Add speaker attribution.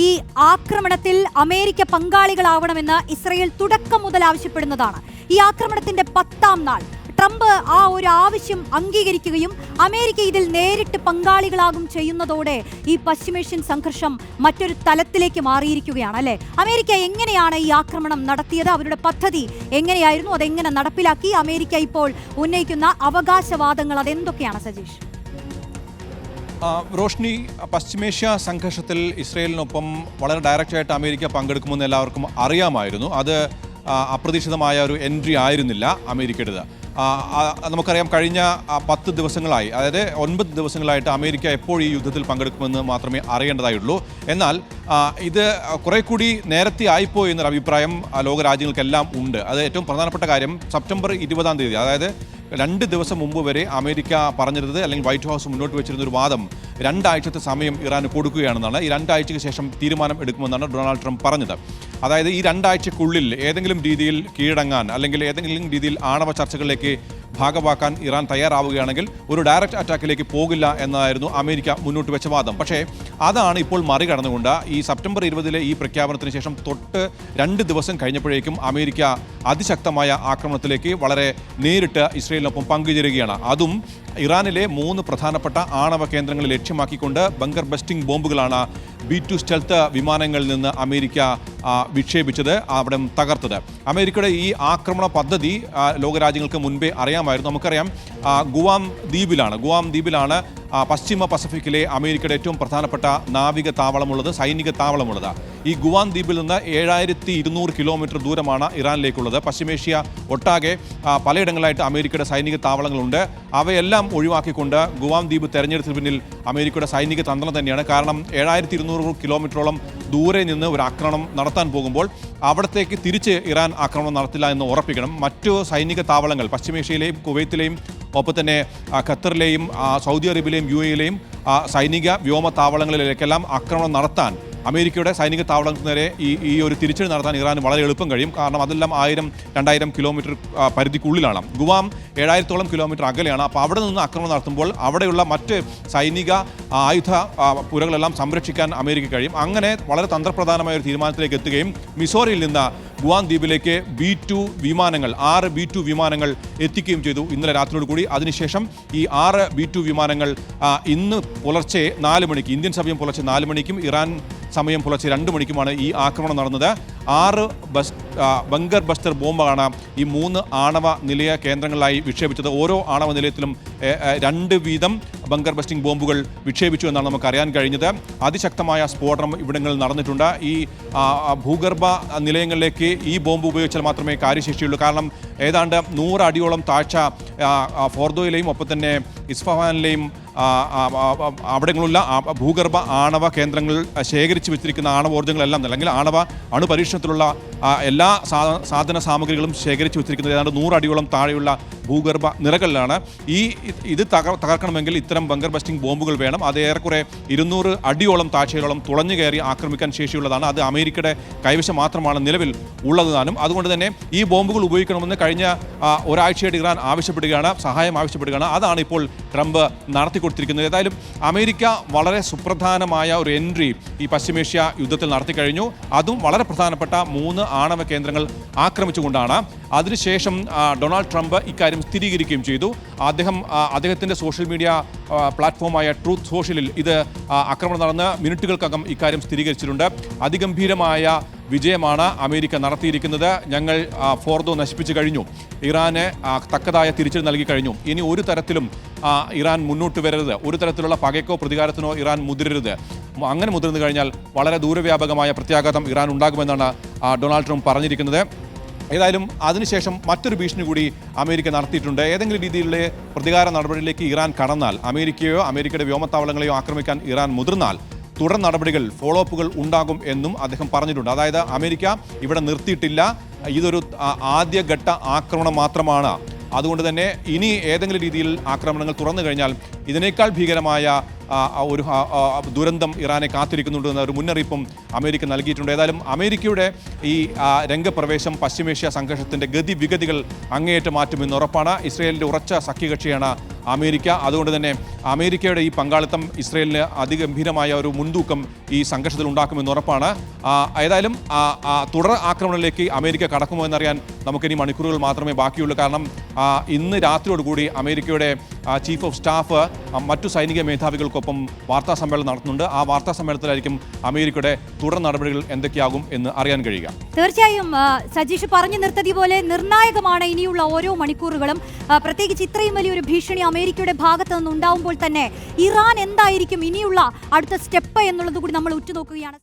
Speaker 1: ഈ ആക്രമണത്തിൽ America പങ്കാളികളാവണമെന്ന് Israel തുടക്കം മുതൽ ആവശ്യപ്പെടുന്നതാണ്. ഈ ആക്രമണത്തിന്റെ 10ാം നാൾ ട്രംപ് ആ ഒരു ആവശ്യം അംഗീകരിക്കുകയും അമേരിക്ക ഇതിൽ നേരിട്ട് പങ്കാളികളാകും ചെയ്യുന്നതോടെ ഈ പശ്ചിമേഷ്യൻ സംഘർഷം മറ്റൊരു തലത്തിലേക്ക് മാറിയിരിക്കുകയാണ് അല്ലേ? അമേരിക്ക എങ്ങനെയാണ് ഈ ആക്രമണം നടത്തിയത്? അവരുടെ പദ്ധതി എങ്ങനെയായിരുന്നു? അതെങ്ങനെ നടപ്പിലാക്കി? അമേരിക്ക ഇപ്പോൾ ഉന്നയിക്കുന്ന അവകാശവാദങ്ങൾ അതെന്തൊക്കെയാണ് സജീഷ്?
Speaker 2: റോഷ്നി, പശ്ചിമേഷ്യ സംഘർഷത്തിൽ ഇസ്രയേലിനൊപ്പം വളരെ ഡയറക്റ്റായിട്ട് അമേരിക്ക പങ്കെടുക്കുമെന്ന് എല്ലാവർക്കും അറിയാമായിരുന്നു. അത് അപ്രതീക്ഷിതമായ ഒരു എൻട്രി ആയിരുന്നില്ല അമേരിക്കയുടേത്. നമുക്കറിയാം, കഴിഞ്ഞ 10 ദിവസങ്ങളായി, അതായത് 9 ദിവസങ്ങളായിട്ട് അമേരിക്ക എപ്പോൾ ഈ യുദ്ധത്തിൽ പങ്കെടുക്കുമെന്ന് മാത്രമേ അറിയേണ്ടതായുള്ളൂ. എന്നാൽ ഇത് കുറെ കൂടി നേരത്തെ ആയിപ്പോയി എന്നൊരു അഭിപ്രായം ലോകരാജ്യങ്ങൾക്കെല്ലാം ഉണ്ട്. അത് ഏറ്റവും പ്രധാനപ്പെട്ട കാര്യം, സെപ്റ്റംബർ 20-ാം തീയതി, അതായത് 2 ദിവസം മുമ്പ് വരെ അമേരിക്ക പറഞ്ഞിരുന്നത്, അല്ലെങ്കിൽ വൈറ്റ് ഹൗസ് മുന്നോട്ട് വെച്ചിരുന്ന ഒരു വാദം 2 ആഴ്ചത്തെ സമയം ഇറാന് കൊടുക്കുകയാണെന്നാണ്. ഈ 2 ആഴ്ചയ്ക്ക് ശേഷം തീരുമാനം എടുക്കുമെന്നാണ് ഡൊണാൾഡ് ട്രംപ് പറഞ്ഞത്. അതായത് ഈ 2 ആഴ്ചക്കുള്ളിൽ ഏതെങ്കിലും രീതിയിൽ കീഴടങ്ങാൻ, അല്ലെങ്കിൽ ഏതെങ്കിലും രീതിയിൽ ആണവ ചർച്ചകളിലേക്ക് ഭാഗമാക്കാൻ ഇറാൻ തയ്യാറാവുകയാണെങ്കിൽ ഒരു ഡയറക്റ്റ് അറ്റാക്കിലേക്ക് പോകില്ല എന്നതായിരുന്നു അമേരിക്ക മുന്നോട്ട് വെച്ച വാദം. പക്ഷേ അതാണ് ഇപ്പോൾ മറികടന്നുകൊണ്ട് ഈ സെപ്റ്റംബർ 20-ലെ ഈ പ്രഖ്യാപനത്തിന് ശേഷം തൊട്ട് 2 ദിവസം കഴിഞ്ഞപ്പോഴേക്കും അമേരിക്ക അതിശക്തമായ ആക്രമണത്തിലേക്ക് വളരെ നേരിട്ട് ഇസ്രയേലിനൊപ്പം പങ്കുചേരുകയാണ്. അതും ഇറാനിലെ 3 പ്രധാനപ്പെട്ട ആണവ കേന്ദ്രങ്ങൾ ലക്ഷ്യമാക്കിക്കൊണ്ട് ബങ്കർ ബസ്റ്റിംഗ് ബോംബുകളാണ് B-2 സ്റ്റെൽത്ത് വിമാനങ്ങളിൽ നിന്ന് അമേരിക്ക വിക്ഷേപിച്ചത്, അവിടെ തകർത്തത്. അമേരിക്കയുടെ ഈ ആക്രമണ പദ്ധതി ലോകരാജ്യങ്ങൾക്ക് മുൻപേ അറിയാമായിരുന്നു. നമുക്കറിയാം, ഗുവാം ദ്വീപിലാണ് പശ്ചിമ പസഫിക്കിലെ അമേരിക്കയുടെ ഏറ്റവും പ്രധാനപ്പെട്ട നാവിക താവളമുള്ളത്, സൈനിക താവളമുള്ളത്. ഈ ഗുവാം ദ്വീപിൽ നിന്ന് 7200 കിലോമീറ്റർ ദൂരമാണ് ഇറാനിലേക്കുള്ളത്. പശ്ചിമേഷ്യ ഒട്ടാകെ പലയിടങ്ങളിലായിട്ട് അമേരിക്കയുടെ സൈനിക താവളങ്ങളുണ്ട്. അവയെല്ലാം ഒഴിവാക്കിക്കൊണ്ട് ഗുവാം ദ്വീപ് തെരഞ്ഞെടുത്തതിന് പിന്നിൽ അമേരിക്കയുടെ സൈനിക തന്ത്രം തന്നെയാണ്. കാരണം 7200 കിലോമീറ്ററോളം ദൂരെ നിന്ന് ഒരു ആക്രമണം നടത്താൻ പോകുമ്പോൾ അവിടത്തേക്ക് തിരിച്ച് ഇറാൻ ആക്രമണം നടത്തില്ല എന്ന് ഉറപ്പിക്കണം. മറ്റു സൈനിക താവളങ്ങൾ പശ്ചിമേഷ്യയിലെയും കുവൈത്തിലെയും ഒപ്പം തന്നെ ഖത്തറിലെയും സൗദി അറേബ്യയിലെയും UAE-യിലെയും സൈനിക വ്യോമ താവളങ്ങളിലേക്കെല്ലാം ആക്രമണം നടത്താൻ, അമേരിക്കയുടെ സൈനിക താവളങ്ങൾക്ക് നേരെ ഈ ഒരു തിരിച്ചടി നടത്താൻ ഇറാന് വളരെ എളുപ്പം കഴിയും. കാരണം അതെല്ലാം 1000-2000 കിലോമീറ്റർ പരിധിക്കുള്ളിലാണ്. ഗുവാം 7000-ഓളം കിലോമീറ്റർ അകലെയാണ്. അപ്പോൾ അവിടെ നിന്ന് ആക്രമണം നടത്തുമ്പോൾ അവിടെയുള്ള മറ്റ് സൈനിക ആയുധ പുരകളെല്ലാം സംരക്ഷിക്കാൻ അമേരിക്ക കഴിയും. അങ്ങനെ വളരെ തന്ത്രപ്രധാനമായ ഒരു തീരുമാനത്തിലേക്ക് എത്തുകയും മിസോറിയിൽ നിന്ന് ഗുവാം ദ്വീപിലേക്ക് B-2 വിമാനങ്ങൾ 6 B-2 വിമാനങ്ങൾ എത്തിക്കുകയും ചെയ്തു ഇന്നലെ രാത്രിയോട് കൂടി. അതിനുശേഷം ഈ 6 B-2 വിമാനങ്ങൾ ഇന്ന് പുലർച്ചെ 4 മണിക്ക്, ഇന്ത്യൻ സമയം പുലർച്ചെ 4 മണിക്കും ഇറാൻ സമയം പുലർച്ചെ 2 മണിക്കുമാണ് ഈ ആക്രമണം നടന്നത്. 6 ബങ്കർ ബസ്റ്റർ ബോംബാണ് ഈ 3 ആണവ നിലയ കേന്ദ്രങ്ങളിലായി വിക്ഷേപിച്ചത്. ഓരോ ആണവ നിലയത്തിലും 2 വീതം ബങ്കർ ബസ്റ്റിംഗ് ബോംബുകൾ വിക്ഷേപിച്ചു എന്നാണ് നമുക്ക് അറിയാൻ കഴിഞ്ഞത്. അതിശക്തമായ സ്ഫോടനം ഇവിടങ്ങളിൽ നടന്നിട്ടുണ്ട്. ഈ ഭൂഗർഭ നിലയങ്ങളിലേക്ക് ഈ ബോംബ് ഉപയോഗിച്ചാൽ മാത്രമേ കാര്യശേഷിയുള്ളൂ. കാരണം ഏതാണ്ട് 100 അടിയോളം താഴ്ച ഫോർദോയിലെയും ഒപ്പം തന്നെ ഇസ്ഫഹാനിലെയും അവിടങ്ങളുള്ള ഭൂഗർഭ ആണവ കേന്ദ്രങ്ങൾ ശേഖരിച്ചു വെച്ചിരിക്കുന്ന ആണവോർജ്ജങ്ങളെല്ലാം, അല്ലെങ്കിൽ അണുപരീക്ഷണത്തിലുള്ള എല്ലാ സാധന സാമഗ്രികളും ശേഖരിച്ചു വെച്ചിരിക്കുന്നത് ഏതാണ്ട് 100 അടിയോളം താഴെയുള്ള ഭൂഗർഭ നിറകളിലാണ്. ഇത് തകർക്കണമെങ്കിൽ ഇത്തരം ബങ്കർ ബസ്റ്റിംഗ് ബോംബുകൾ വേണം. അത് ഏറെക്കുറെ 200 അടിയോളം താഴ്ചയോളം തുളഞ്ഞു കയറി ആക്രമിക്കാൻ ശേഷിയുള്ളതാണ്. അത് അമേരിക്കയുടെ കൈവശം മാത്രമാണ് നിലവിൽ ഉള്ളതാനും. അതുകൊണ്ട് തന്നെ ഈ ബോംബുകൾ ഉപയോഗിക്കണമെന്ന് കഴിഞ്ഞ ഒരാഴ്ചയായിട്ട് ഇറാൻ ആവശ്യപ്പെടുകയാണ്, സഹായം ആവശ്യപ്പെടുകയാണ്. അതാണ് ഇപ്പോൾ ട്രംപ് നടത്തിക്കൊടുത്തിരിക്കുന്നത്. ഏതായാലും അമേരിക്ക വളരെ സുപ്രധാനമായ ഒരു എൻട്രി ഈ പശ്ചിമേഷ്യ യുദ്ധത്തിൽ നടത്തി കഴിഞ്ഞു. അതും വളരെ പ്രധാനപ്പെട്ട 3 ആണവ കേന്ദ്രങ്ങൾ ആക്രമിച്ചുകൊണ്ടാണ്. അതിനുശേഷം ഡൊണാൾഡ് ട്രംപ് ഇക്കാര്യം സ്ഥിരീകരിക്കുകയും ചെയ്തു. അദ്ദേഹത്തിൻ്റെ സോഷ്യൽ മീഡിയ പ്ലാറ്റ്ഫോമായ ട്രൂത്ത് സോഷ്യലിൽ ഇത് ആക്രമണം നടന്ന് മിനിറ്റുകൾക്കകം ഇക്കാര്യം സ്ഥിരീകരിച്ചിട്ടുണ്ട്. അതിഗംഭീരമായ വിജയമാണ് അമേരിക്ക നടത്തിയിരിക്കുന്നത്. ഞങ്ങൾ ഫോർദോ നശിപ്പിച്ചു കഴിഞ്ഞു, ഇറാന് തക്കതായ തിരിച്ചടി നൽകി കഴിഞ്ഞു. ഇനി ഒരു തരത്തിലും ഇറാൻ മുന്നോട്ട് വരരുത്, ഒരു തരത്തിലുള്ള പകയ്ക്കോ പ്രതികാരത്തിനോ ഇറാൻ മുതിരരുത്. അങ്ങനെ മുതിർന്നു കഴിഞ്ഞാൽ വളരെ ദൂരവ്യാപകമായ പ്രത്യാഘാതം ഇറാൻ ഉണ്ടാകുമെന്നാണ് ഡൊണാൾഡ് ട്രംപ് പറഞ്ഞിരിക്കുന്നത്. ഏതായാലും അതിനുശേഷം മറ്റൊരു ഭീഷണി കൂടി അമേരിക്ക നടത്തിയിട്ടുണ്ട്. ഏതെങ്കിലും രീതിയിലുള്ള പ്രതികാര നടപടിയിലേക്ക് ഇറാൻ കടന്നാൽ, അമേരിക്കയോ അമേരിക്കയുടെ വ്യോമത്താവളങ്ങളെയോ ആക്രമിക്കാൻ ഇറാൻ മുതിർന്നാൽ തുടർ നടപടികൾ, ഫോളോ അപ്പുകൾ ഉണ്ടാകും എന്നും അദ്ദേഹം പറഞ്ഞിട്ടുണ്ട്. അതായത് അമേരിക്ക ഇവിടെ നിർത്തിയിട്ടില്ല, ഇതൊരു ആദ്യഘട്ട ആക്രമണം മാത്രമാണ്. അതുകൊണ്ട് തന്നെ ഇനി ഏതെങ്കിലും രീതിയിൽ ആക്രമണങ്ങൾ തുറന്നു കഴിഞ്ഞാൽ ഇതിനേക്കാൾ ഭീകരമായ ഒരു ദുരന്തം ഇറാനെ കാത്തിരിക്കുന്നുണ്ട് എന്ന ഒരു മുന്നറിയിപ്പും അമേരിക്ക നൽകിയിട്ടുണ്ട്. ഏതായാലും അമേരിക്കയുടെ ഈ രംഗപ്രവേശം പശ്ചിമേഷ്യ സംഘർഷത്തിൻ്റെ ഗതിവിഗതികൾ അങ്ങേയറ്റം മാറ്റുമെന്ന് ഉറപ്പാണ്. ഇസ്രയേലിൻ്റെ ഉറച്ച സഖ്യകക്ഷിയാണ് അമേരിക്ക. അതുകൊണ്ട് തന്നെ അമേരിക്കയുടെ ഈ പങ്കാളിത്തം ഇസ്രയേലിന് അതിഗംഭീരമായ ഒരു മുൻതൂക്കം ഈ സംഘർഷത്തിൽ ഉണ്ടാക്കുമെന്ന് ഉറപ്പാണ്. ഏതായാലും തുടർ ആക്രമണങ്ങളിലേക്ക് അമേരിക്ക കടക്കുമോ എന്നറിയാൻ നമുക്കിനി മണിക്കൂറുകൾ മാത്രമേ ബാക്കിയുള്ളൂ. കാരണം ഇന്ന് രാത്രിയോടുകൂടി അമേരിക്കയുടെ ചീഫ് ഓഫ് സ്റ്റാഫ് മറ്റു സൈനിക മേധാവികൾക്കൊപ്പം വാർത്താ സമ്മേളനം നടത്തുന്നുണ്ട്. ആ വാർത്താ സമ്മേളനത്തിലായിരിക്കും അമേരിക്കയുടെ തുടർ നടപടികൾ എന്തൊക്കെയാകും എന്ന് അറിയാൻ കഴിയുക.
Speaker 1: തീർച്ചയായും സജീഷ് പറഞ്ഞു നിർത്തതി പോലെ നിർണായകമാണ് ഇനിയുള്ള ഓരോ മണിക്കൂറുകളും. പ്രത്യേകിച്ച് ഇത്രയും വലിയൊരു ഭീഷണി അമേരിക്കയുടെ ഭാഗത്തു നിന്നുണ്ടാവുമ്പോൾ തന്നെ ഇറാൻ എന്തായിരിക്കും ഇനിയുള്ള അടുത്ത സ്റ്റെപ്പ് എന്നുള്ളത് കൂടി നമ്മൾ ഉറ്റുനോക്കുകയാണ്.